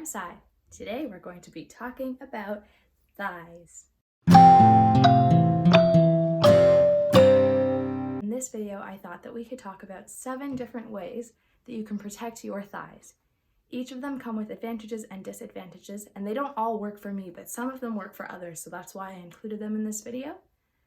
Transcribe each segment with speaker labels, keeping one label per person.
Speaker 1: Sai. Today we're going to be talking about thighs. In this video, I thought that we could talk about 7 different ways that you can protect your thighs. Each of them come with advantages and disadvantages, and they don't all work for me, but some of them work for others, so that's why I included them in this video.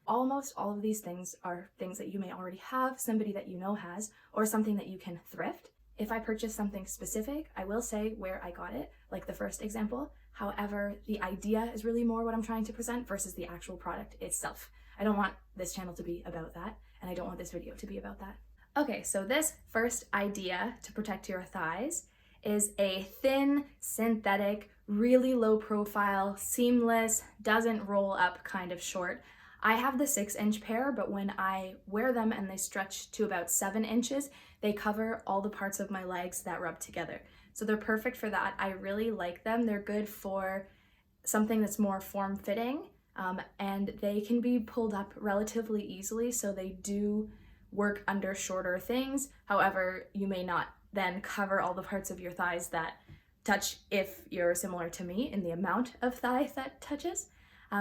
Speaker 1: Almost all of these things are things that you may already have, somebody that you know has, or something that you can thrift. If I purchase something specific, I will say where I got it, like the first example. However, the idea is really more what I'm trying to present versus the actual product itself. I don't want this channel to be about that, and I don't want this video to be about that. Okay, so this first idea to protect your thighs is a thin, synthetic, really low profile, seamless, doesn't roll up kind of short. I have the 6-inch pair, but when I wear them and they stretch to about 7 inches, they cover all the parts of my legs that rub together. So they're perfect for that. I really like them. They're good for something that's more form-fitting, and they can be pulled up relatively easily, so they do work under shorter things. However, you may not then cover all the parts of your thighs that touch if you're similar to me in the amount of thigh that touches.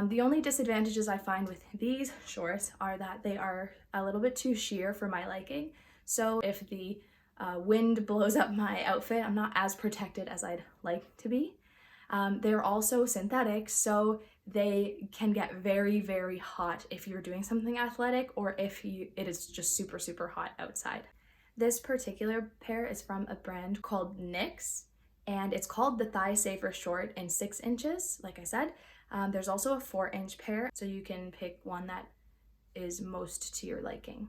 Speaker 1: The only disadvantages I find with these shorts are that they are a little bit too sheer for my liking. So if the wind blows up my outfit, I'm not as protected as I'd like to be. They're also synthetic, so they can get very, very hot if you're doing something athletic or if it is just super, super hot outside. This particular pair is from a brand called NYX, and it's called the Thigh Saver Short in 6 inches, like I said. There's also a 4-inch pair, so you can pick one that is most to your liking.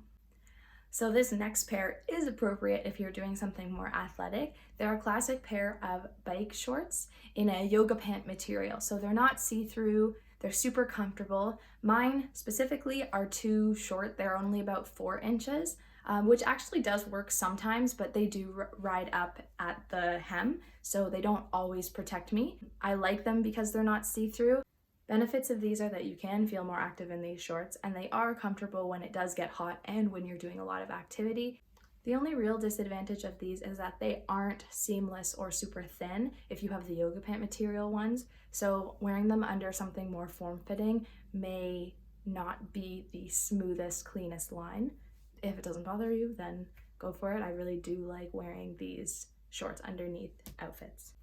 Speaker 1: So this next pair is appropriate if you're doing something more athletic. They're a classic pair of bike shorts in a yoga pant material. So they're not see-through, they're super comfortable. Mine specifically are too short. They're only about 4 inches, which actually does work sometimes, but they do ride up at the hem, so they don't always protect me. I like them because they're not see-through. Benefits of these are that you can feel more active in these shorts, and they are comfortable when it does get hot and when you're doing a lot of activity. The only real disadvantage of these is that they aren't seamless or super thin if you have the yoga pant material ones, so wearing them under something more form-fitting may not be the smoothest, cleanest line. If it doesn't bother you, then go for it. I really do like wearing these shorts underneath outfits.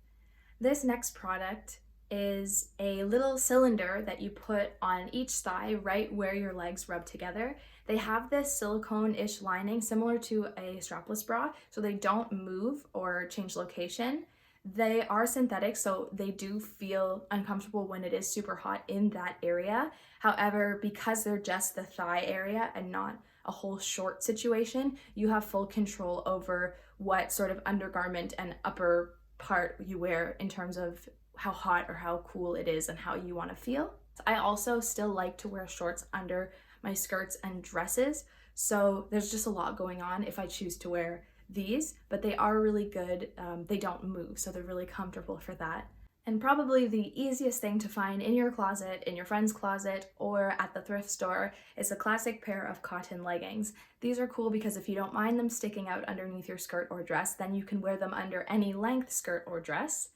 Speaker 1: This next product is a little cylinder that you put on each thigh right where your legs rub together. They have this silicone-ish lining similar to a strapless bra, so they don't move or change location. They are synthetic, so they do feel uncomfortable when it is super hot in that area. However, because they're just the thigh area and not a whole short situation, you have full control over what sort of undergarment and upper part you wear in terms of how hot or how cool it is and how you want to feel. I also still like to wear shorts under my skirts and dresses, so there's just a lot going on if I choose to wear these, but they are really good. They don't move, so they're really comfortable for that. And probably the easiest thing to find in your closet, in your friend's closet, or at the thrift store is a classic pair of cotton leggings. These are cool because if you don't mind them sticking out underneath your skirt or dress, then you can wear them under any length skirt or dress.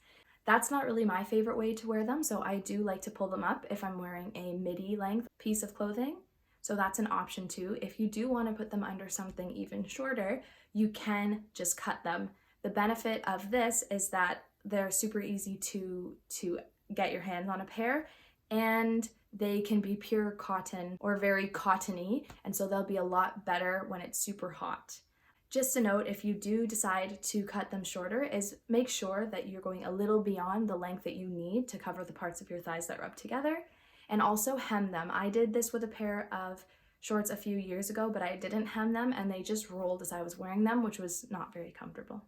Speaker 1: That's not really my favorite way to wear them, so I do like to pull them up if I'm wearing a midi length piece of clothing. So that's an option too. If you do want to put them under something even shorter, you can just cut them. The benefit of this is that they're super easy to get your hands on a pair, and they can be pure cotton or very cottony, and so they'll be a lot better when it's super hot. Just a note, if you do decide to cut them shorter, is make sure that you're going a little beyond the length that you need to cover the parts of your thighs that rub together, and also hem them. I did this with a pair of shorts a few years ago, but I didn't hem them and they just rolled as I was wearing them, which was not very comfortable.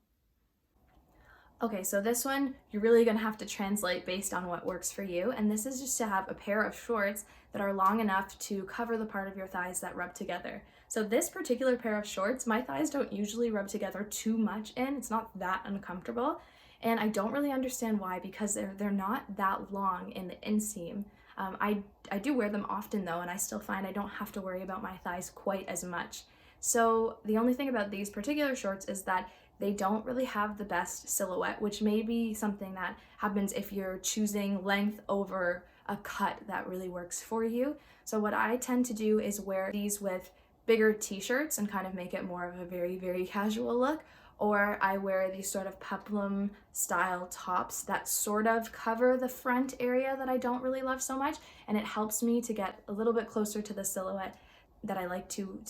Speaker 1: Okay, so this one, you're really gonna have to translate based on what works for you, and this is just to have a pair of shorts that are long enough to cover the part of your thighs that rub together. So this particular pair of shorts, my thighs don't usually rub together too much in. It's not that uncomfortable, and I don't really understand why, because they're not that long in the inseam. I do wear them often though, and I still find I don't have to worry about my thighs quite as much. So the only thing about these particular shorts is that they don't really have the best silhouette, which may be something that happens if you're choosing length over a cut that really works for you. So what I tend to do is wear these with bigger t-shirts and kind of make it more of a very, very casual look, or I wear these sort of peplum style tops that sort of cover the front area that I don't really love so much, and it helps me to get a little bit closer to the silhouette that I like to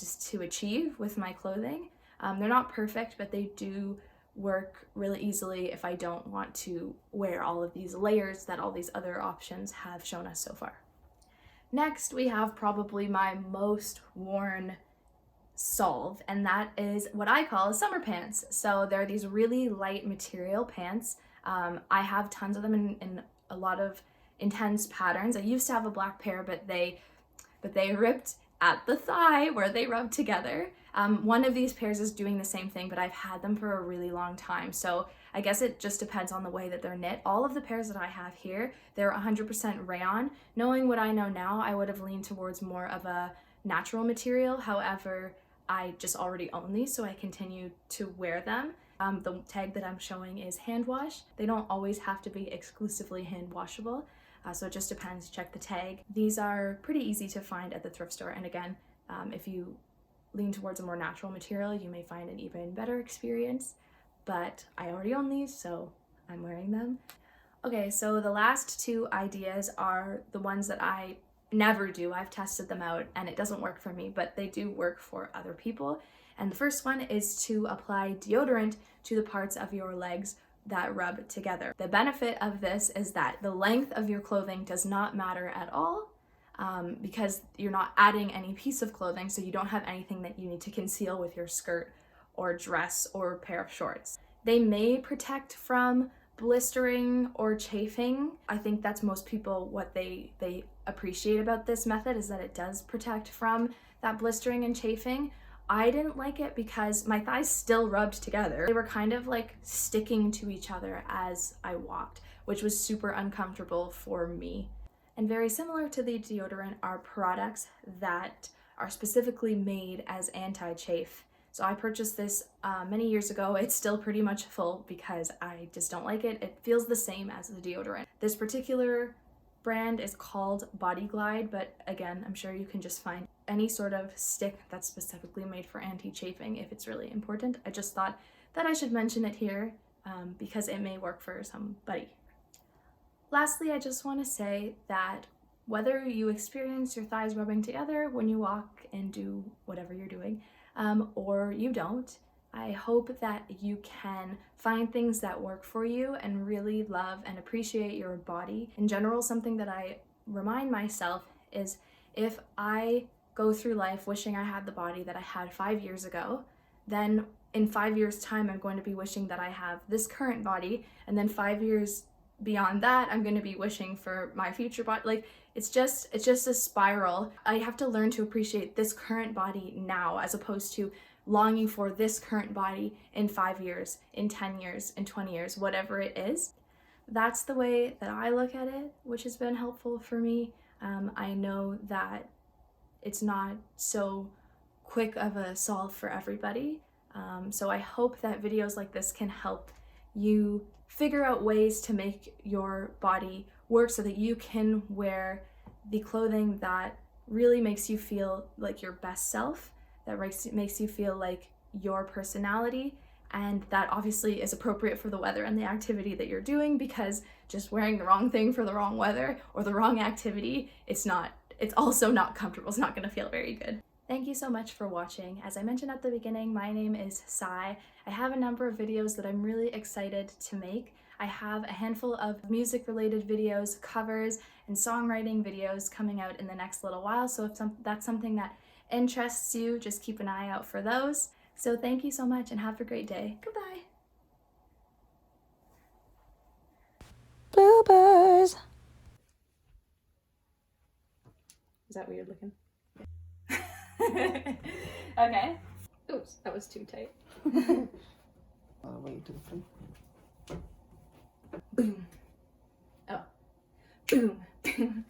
Speaker 1: achieve with my clothing. They're not perfect, but they do work really easily if I don't want to wear all of these layers that all these other options have shown us so far. Next, we have probably my most worn solve, and that is what I call summer pants. So they're these really light material pants. I have tons of them in a lot of intense patterns. I used to have a black pair, but they ripped at the thigh where they rub together. One of these pairs is doing the same thing, but I've had them for a really long time. So I guess it just depends on the way that they're knit. All of the pairs that I have here, they're 100% rayon. Knowing what I know now, I would have leaned towards more of a natural material. However, I just already own these, so I continue to wear them. The tag that I'm showing is hand wash. They don't always have to be exclusively hand washable. So it just depends, check the tag. These are pretty easy to find at the thrift store, and again, if you lean towards a more natural material, you may find an even better experience, but I already own these, so I'm wearing them. Okay, so the last two ideas are the ones that I never do. I've tested them out and it doesn't work for me, but they do work for other people. And the first one is to apply deodorant to the parts of your legs that rub together. The benefit of this is that the length of your clothing does not matter at all, because you're not adding any piece of clothing, so you don't have anything that you need to conceal with your skirt or dress or pair of shorts. They may protect from blistering or chafing. I think that's most people what they appreciate about this method, is that it does protect from that blistering and chafing. I didn't like it because my thighs still rubbed together. They were kind of like sticking to each other as I walked, which was super uncomfortable for me. And very similar to the deodorant are products that are specifically made as anti-chafe. So I purchased this many years ago. It's still pretty much full because I just don't like it. It feels the same as the deodorant. This particular brand is called Body Glide, but again, I'm sure you can just find any sort of stick that's specifically made for anti-chafing if it's really important. I just thought that I should mention it here because it may work for somebody. Lastly, I just want to say that whether you experience your thighs rubbing together when you walk and do whatever you're doing, or you don't, I hope that you can find things that work for you and really love and appreciate your body. In general, something that I remind myself is if I go through life wishing I had the body that I had 5 years ago, then in 5 years' time, I'm going to be wishing that I have this current body, and then 5 years beyond that, I'm going to be wishing for my future body. Like, it's just a spiral. I have to learn to appreciate this current body now, as opposed to longing for this current body in 5 years, in 10 years, in 20 years, whatever it is. That's the way that I look at it, which has been helpful for me. I know that it's not so quick of a solve for everybody. So I hope that videos like this can help you figure out ways to make your body work so that you can wear the clothing that really makes you feel like your best self, that makes you feel like your personality, and that obviously is appropriate for the weather and the activity that you're doing, because just wearing the wrong thing for the wrong weather or the wrong activity, it's also not comfortable. It's not going to feel very good. Thank you so much for watching. As I mentioned at the beginning, my name is Sai. I have a number of videos that I'm really excited to make. I have a handful of music-related videos, covers, and songwriting videos coming out in the next little while, so if that's something that interests you, just keep an eye out for those. So thank you so much and have a great day. Goodbye.
Speaker 2: Bloopers.
Speaker 1: Is that weird looking? Okay. Oops, that was too tight.
Speaker 2: Way to the front.
Speaker 1: Boom. Oh. Boom.